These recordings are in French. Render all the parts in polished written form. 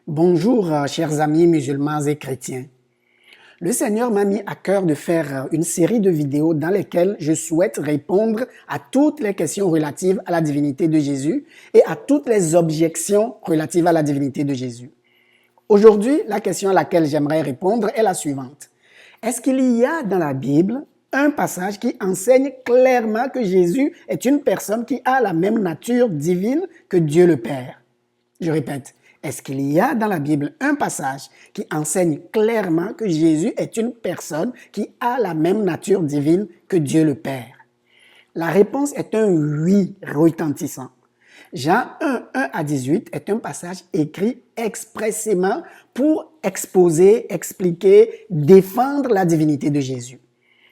Bonjour, chers amis musulmans et chrétiens. Le Seigneur m'a mis à cœur de faire une série de vidéos dans lesquelles je souhaite répondre à toutes les questions relatives à la divinité de Jésus et à toutes les objections relatives à la divinité de Jésus. Aujourd'hui, la question à laquelle j'aimerais répondre est la suivante. Est-ce qu'il y a dans la Bible un passage qui enseigne clairement que Jésus est une personne qui a la même nature divine que Dieu le Père? Je répète. Est-ce qu'il y a dans la Bible un passage qui enseigne clairement que Jésus est une personne qui a la même nature divine que Dieu le Père? La réponse est un oui retentissant. Jean 1:1-18 est un passage écrit expressément pour exposer, expliquer, défendre la divinité de Jésus.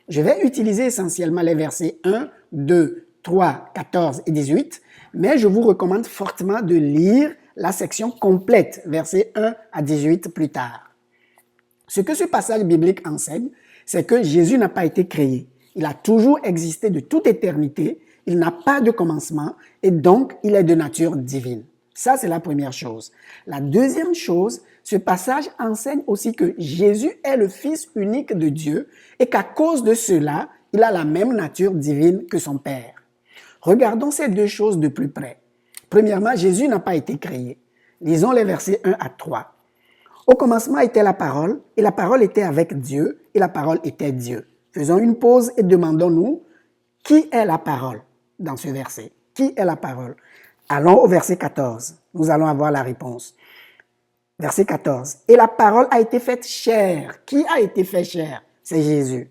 Je vais utiliser essentiellement les versets 1, 2, 3, 14 et 18, mais je vous recommande fortement de lire la section complète, versets 1 à 18 plus tard. Ce que ce passage biblique enseigne, c'est que Jésus n'a pas été créé. Il a toujours existé de toute éternité, il n'a pas de commencement et donc il est de nature divine. Ça, c'est la première chose. La deuxième chose, ce passage enseigne aussi que Jésus est le Fils unique de Dieu et qu'à cause de cela, il a la même nature divine que son Père. Regardons ces deux choses de plus près. Premièrement, Jésus n'a pas été créé. Lisons les versets 1 à 3. Au commencement était la parole, et la parole était avec Dieu, et la parole était Dieu. Faisons une pause et demandons-nous, qui est la parole dans ce verset? Qui est la parole? Allons au verset 14. Nous allons avoir la réponse. Verset 14. Et la parole a été faite chair. Qui a été fait chair? C'est Jésus.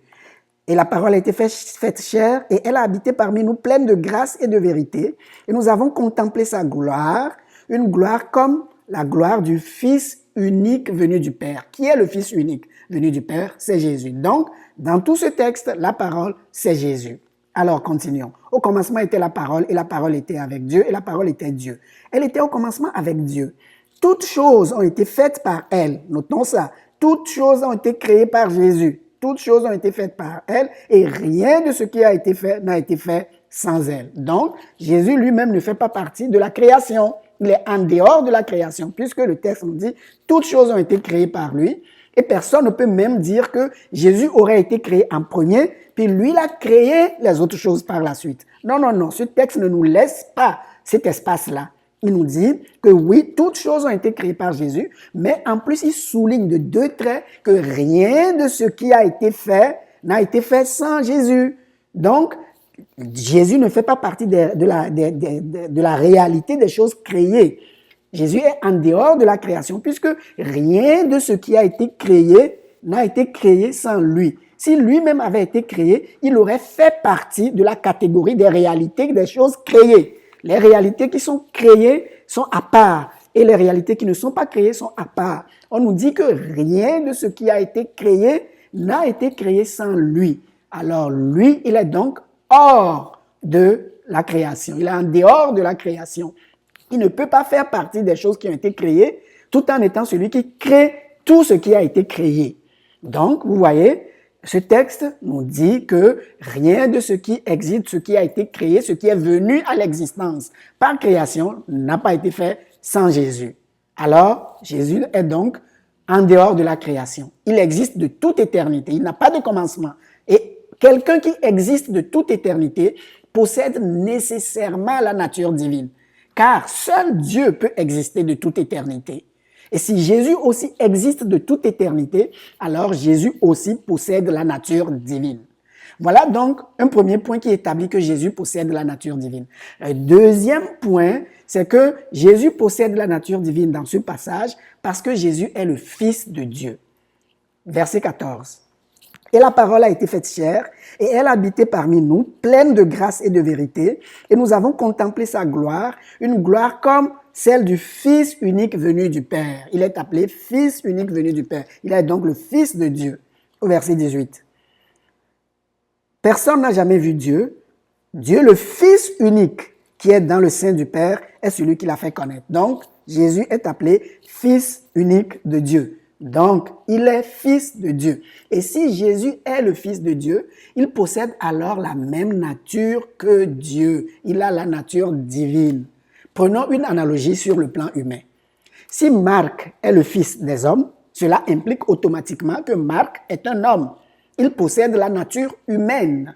Et la parole a été faite chair et elle a habité parmi nous pleine de grâce et de vérité. Et nous avons contemplé sa gloire, une gloire comme la gloire du Fils unique venu du Père. Qui est le Fils unique venu du Père? C'est Jésus. Donc, dans tout ce texte, la parole, c'est Jésus. Alors, continuons. Au commencement était la parole et la parole était avec Dieu et la parole était Dieu. Elle était au commencement avec Dieu. Toutes choses ont été faites par elle. Notons ça. Toutes choses ont été créées par Jésus. Toutes choses ont été faites par elle et rien de ce qui a été fait n'a été fait sans elle. Donc, Jésus lui-même ne fait pas partie de la création. Il est en dehors de la création puisque le texte nous dit toutes choses ont été créées par lui et personne ne peut même dire que Jésus aurait été créé en premier puis lui il a créé les autres choses par la suite. Non, non, non, ce texte ne nous laisse pas cet espace-là. Il nous dit que oui, toutes choses ont été créées par Jésus, mais en plus, il souligne de deux traits que rien de ce qui a été fait n'a été fait sans Jésus. Donc, Jésus ne fait pas partie de la réalité des choses créées. Jésus est en dehors de la création, puisque rien de ce qui a été créé n'a été créé sans lui. Si lui-même avait été créé, il aurait fait partie de la catégorie des réalités des choses créées. Les réalités qui sont créées sont à part et les réalités qui ne sont pas créées sont à part. On nous dit que rien de ce qui a été créé n'a été créé sans lui. Alors lui, il est donc hors de la création. Il est en dehors de la création. Il ne peut pas faire partie des choses qui ont été créées tout en étant celui qui crée tout ce qui a été créé. Donc, vous voyez, ce texte nous dit que rien de ce qui existe, ce qui a été créé, ce qui est venu à l'existence par création n'a pas été fait sans Jésus. Alors, Jésus est donc en dehors de la création. Il existe de toute éternité. Il n'a pas de commencement. Et quelqu'un qui existe de toute éternité possède nécessairement la nature divine. Car seul Dieu peut exister de toute éternité. Et si Jésus aussi existe de toute éternité, alors Jésus aussi possède la nature divine. Voilà donc un premier point qui établit que Jésus possède la nature divine. Un deuxième point, c'est que Jésus possède la nature divine dans ce passage parce que Jésus est le Fils de Dieu. Verset 14. Et la parole a été faite chair, et elle habitait parmi nous, pleine de grâce et de vérité, et nous avons contemplé sa gloire, une gloire comme celle du Fils unique venu du Père. Il est appelé Fils unique venu du Père. Il est donc le Fils de Dieu. Au verset 18. Personne n'a jamais vu Dieu. Dieu, le Fils unique qui est dans le sein du Père, est celui qui l'a fait connaître. Donc, Jésus est appelé Fils unique de Dieu. Donc, il est Fils de Dieu. Et si Jésus est le Fils de Dieu, il possède alors la même nature que Dieu. Il a la nature divine. Prenons une analogie sur le plan humain. Si Marc est le fils des hommes, cela implique automatiquement que Marc est un homme. Il possède la nature humaine.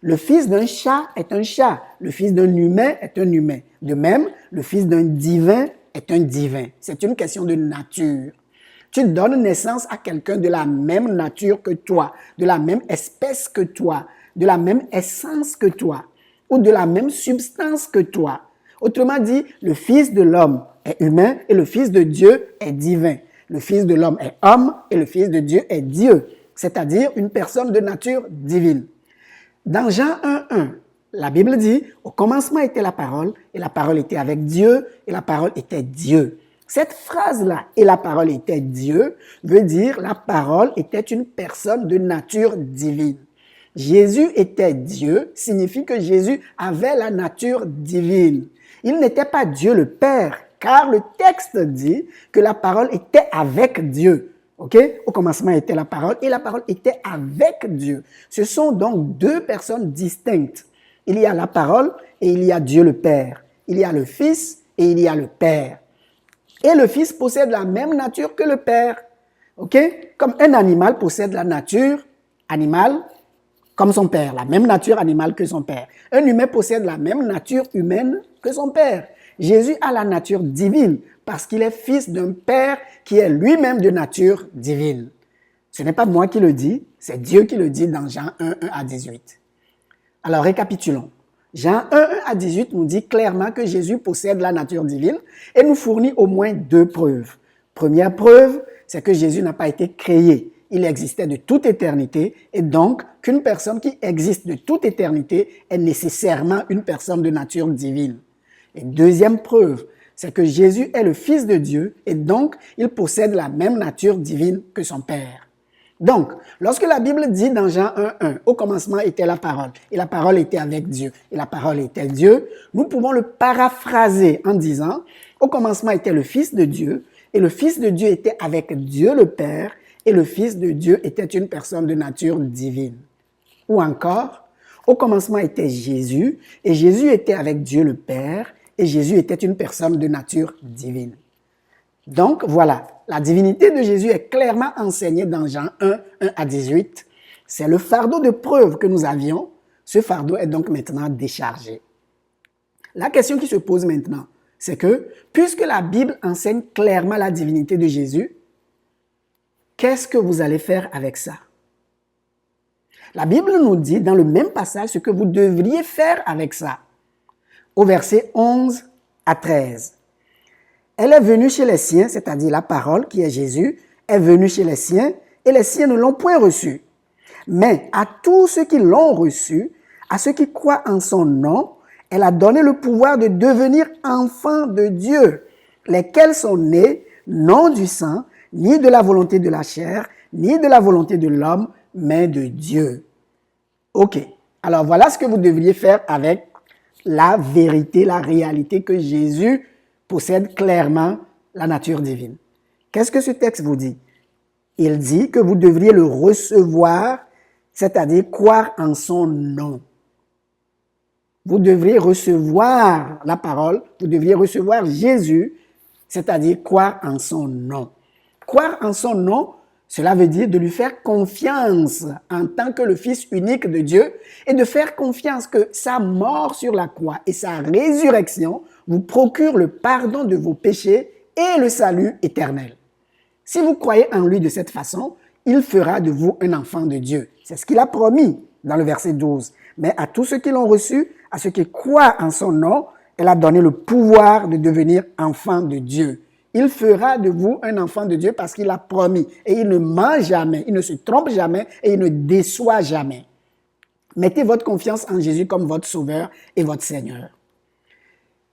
Le fils d'un chat est un chat. Le fils d'un humain est un humain. De même, le fils d'un divin est un divin. C'est une question de nature. Tu donnes naissance à quelqu'un de la même nature que toi, de la même espèce que toi, de la même essence que toi, ou de la même substance que toi. Autrement dit, le Fils de l'homme est humain et le Fils de Dieu est divin. Le Fils de l'homme est homme et le Fils de Dieu est Dieu, c'est-à-dire une personne de nature divine. Dans Jean 1,1, la Bible dit « Au commencement était la parole, et la parole était avec Dieu, et la parole était Dieu ». Cette phrase-là, « et la parole était Dieu », veut dire la parole était une personne de nature divine. Jésus était Dieu signifie que Jésus avait la nature divine. Il n'était pas Dieu le Père, car le texte dit que la parole était avec Dieu. Okay? Au commencement était la parole et la parole était avec Dieu. Ce sont donc deux personnes distinctes. Il y a la parole et il y a Dieu le Père. Il y a le Fils et il y a le Père. Et le Fils possède la même nature que le Père. Okay? Comme un animal possède la nature animale comme son Père, la même nature animale que son Père. Un humain possède la même nature humaine que son Père. Jésus a la nature divine parce qu'il est fils d'un Père qui est lui-même de nature divine. Ce n'est pas moi qui le dis, c'est Dieu qui le dit dans Jean 1, 1 à 18. Alors récapitulons. Jean 1, 1 à 18 nous dit clairement que Jésus possède la nature divine et nous fournit au moins deux preuves. Première preuve, c'est que Jésus n'a pas été créé. Il existait de toute éternité et donc qu'une personne qui existe de toute éternité est nécessairement une personne de nature divine. Et deuxième preuve, c'est que Jésus est le Fils de Dieu et donc il possède la même nature divine que son Père. Donc, lorsque la Bible dit dans Jean 1,1, au commencement était la parole, et la parole était avec Dieu, et la parole était Dieu, nous pouvons le paraphraser en disant, au commencement était le Fils de Dieu, et le Fils de Dieu était avec Dieu le Père, et le Fils de Dieu était une personne de nature divine. Ou encore, au commencement était Jésus, et Jésus était avec Dieu le Père, et Jésus était une personne de nature divine. Donc, voilà, la divinité de Jésus est clairement enseignée dans Jean 1, 1 à 18. C'est le fardeau de preuve que nous avions. Ce fardeau est donc maintenant déchargé. La question qui se pose maintenant, c'est que, puisque la Bible enseigne clairement la divinité de Jésus, qu'est-ce que vous allez faire avec ça? La Bible nous dit dans le même passage ce que vous devriez faire avec ça. Au verset 11 à 13. Elle est venue chez les siens, c'est-à-dire la parole qui est Jésus, est venue chez les siens et les siens ne l'ont point reçu. Mais à tous ceux qui l'ont reçu, à ceux qui croient en son nom, elle a donné le pouvoir de devenir enfants de Dieu, lesquels sont nés non du sang, ni de la volonté de la chair, ni de la volonté de l'homme, mais de Dieu. Ok, alors voilà ce que vous devriez faire avec la vérité, la réalité que Jésus possède clairement la nature divine. Qu'est-ce que ce texte vous dit? Il dit que vous devriez le recevoir, c'est-à-dire croire en son nom. Vous devriez recevoir la parole, vous devriez recevoir Jésus, c'est-à-dire croire en son nom. Croire en son nom, cela veut dire de lui faire confiance en tant que le Fils unique de Dieu et de faire confiance que sa mort sur la croix et sa résurrection vous procurent le pardon de vos péchés et le salut éternel. Si vous croyez en lui de cette façon, il fera de vous un enfant de Dieu. C'est ce qu'il a promis dans le verset 12. Mais à tous ceux qui l'ont reçu, à ceux qui croient en son nom, elle a donné le pouvoir de devenir enfant de Dieu. Il fera de vous un enfant de Dieu parce qu'il a promis. Et il ne ment jamais, il ne se trompe jamais et il ne déçoit jamais. Mettez votre confiance en Jésus comme votre sauveur et votre Seigneur.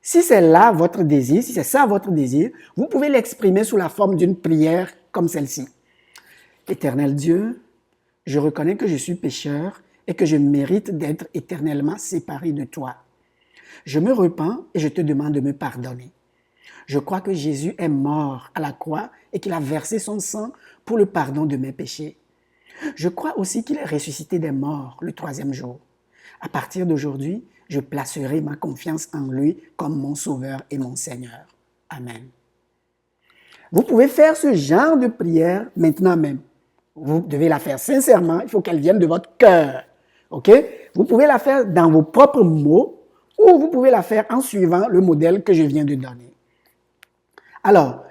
Si c'est là votre désir, si c'est ça votre désir, vous pouvez l'exprimer sous la forme d'une prière comme celle-ci. Éternel Dieu, je reconnais que je suis pécheur et que je mérite d'être éternellement séparé de toi. Je me repens et je te demande de me pardonner. Je crois que Jésus est mort à la croix et qu'il a versé son sang pour le pardon de mes péchés. Je crois aussi qu'il est ressuscité des morts le 3e jour. À partir d'aujourd'hui, je placerai ma confiance en lui comme mon Sauveur et mon Seigneur. Amen. Vous pouvez faire ce genre de prière maintenant même. Vous devez la faire sincèrement, il faut qu'elle vienne de votre cœur. OK? Vous pouvez la faire dans vos propres mots ou vous pouvez la faire en suivant le modèle que je viens de donner. Alors,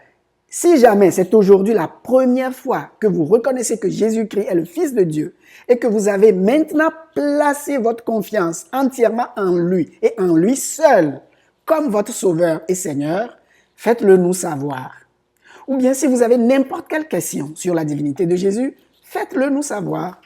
si jamais c'est aujourd'hui la première fois que vous reconnaissez que Jésus-Christ est le Fils de Dieu et que vous avez maintenant placé votre confiance entièrement en lui et en lui seul comme votre Sauveur et Seigneur, faites-le nous savoir. Ou bien si vous avez n'importe quelle question sur la divinité de Jésus, faites-le nous savoir.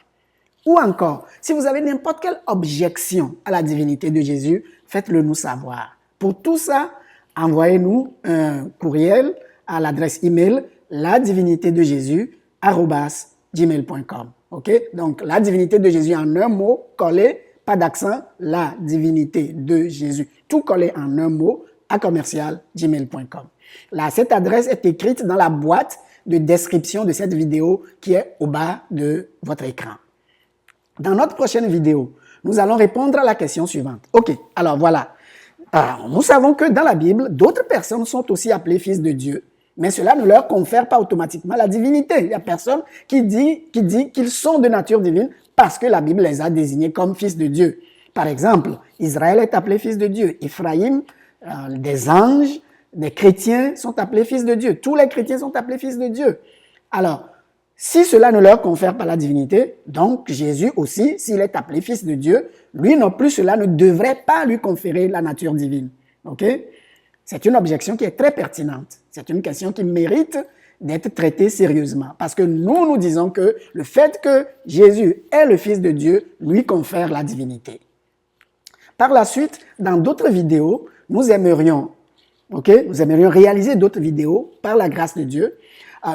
Ou encore, si vous avez n'importe quelle objection à la divinité de Jésus, faites-le nous savoir. Pour tout ça, envoyez-nous un courriel à l'adresse email ladivinitédejésus@gmail.com. OK? Donc, la divinité de Jésus en un mot, collé, pas d'accent, la divinité de Jésus, tout collé en un mot, @gmail.com. Là, cette adresse est écrite dans la boîte de description de cette vidéo qui est au bas de votre écran. Dans notre prochaine vidéo, nous allons répondre à la question suivante. OK, alors voilà. Alors, nous savons que dans la Bible, d'autres personnes sont aussi appelées fils de Dieu, mais cela ne leur confère pas automatiquement la divinité. Il y a personne qui dit qu'ils sont de nature divine parce que la Bible les a désignés comme fils de Dieu. Par exemple, Israël est appelé fils de Dieu. Ephraïm, des anges, des chrétiens sont appelés fils de Dieu. Tous les chrétiens sont appelés fils de Dieu. Alors, si cela ne leur confère pas la divinité, donc Jésus aussi, s'il est appelé fils de Dieu, lui non plus, cela ne devrait pas lui conférer la nature divine. OK? C'est une objection qui est très pertinente. C'est une question qui mérite d'être traitée sérieusement. Parce que nous disons que le fait que Jésus est le Fils de Dieu lui confère la divinité. Par la suite, dans d'autres vidéos, nous aimerions réaliser d'autres vidéos par la grâce de Dieu.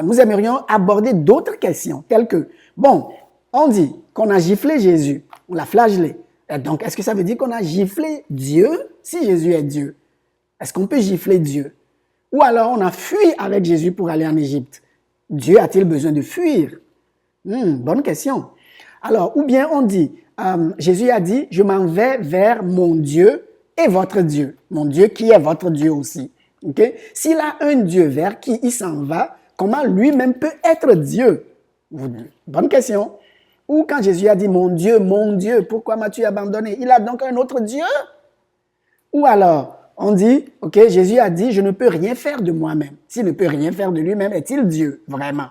Nous aimerions aborder d'autres questions telles que, bon, on dit qu'on a giflé Jésus, on l'a flagellé. Et donc, est-ce que ça veut dire qu'on a giflé Dieu si Jésus est Dieu? Est-ce qu'on peut gifler Dieu? Ou alors on a fui avec Jésus pour aller en Égypte. Dieu a-t-il besoin de fuir? Bonne question. Alors, ou bien on dit, Jésus a dit, je m'en vais vers mon Dieu et votre Dieu. Mon Dieu qui est votre Dieu aussi. Okay? S'il a un Dieu vers qui il s'en va, comment lui-même peut être Dieu? Bonne question. Ou quand Jésus a dit, mon Dieu, pourquoi m'as-tu abandonné? Il a donc un autre Dieu? Ou alors, on dit, ok, Jésus a dit, je ne peux rien faire de moi-même. S'il ne peut rien faire de lui-même, est-il Dieu, vraiment?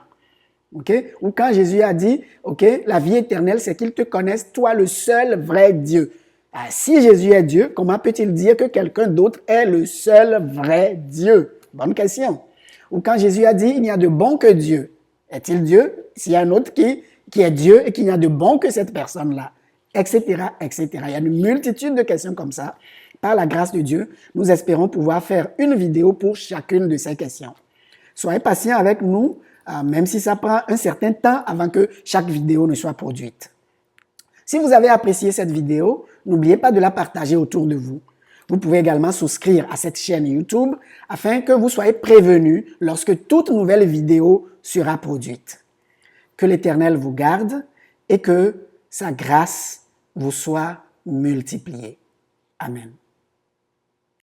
Ok? Ou quand Jésus a dit, ok, la vie éternelle, c'est qu'il te connaisse, toi le seul vrai Dieu. Si Jésus est Dieu, comment peut-il dire que quelqu'un d'autre est le seul vrai Dieu? Bonne question. Ou quand Jésus a dit, il n'y a de bon que Dieu. Est-il Dieu? S'il y a un autre qui est Dieu et qu'il n'y a de bon que cette personne-là, etc., etc. Il y a une multitude de questions comme ça. Par la grâce de Dieu, nous espérons pouvoir faire une vidéo pour chacune de ces questions. Soyez patients avec nous, même si ça prend un certain temps avant que chaque vidéo ne soit produite. Si vous avez apprécié cette vidéo, n'oubliez pas de la partager autour de vous. Vous pouvez également souscrire à cette chaîne YouTube afin que vous soyez prévenus lorsque toute nouvelle vidéo sera produite. Que l'Éternel vous garde et que sa grâce vous soit multipliée. Amen.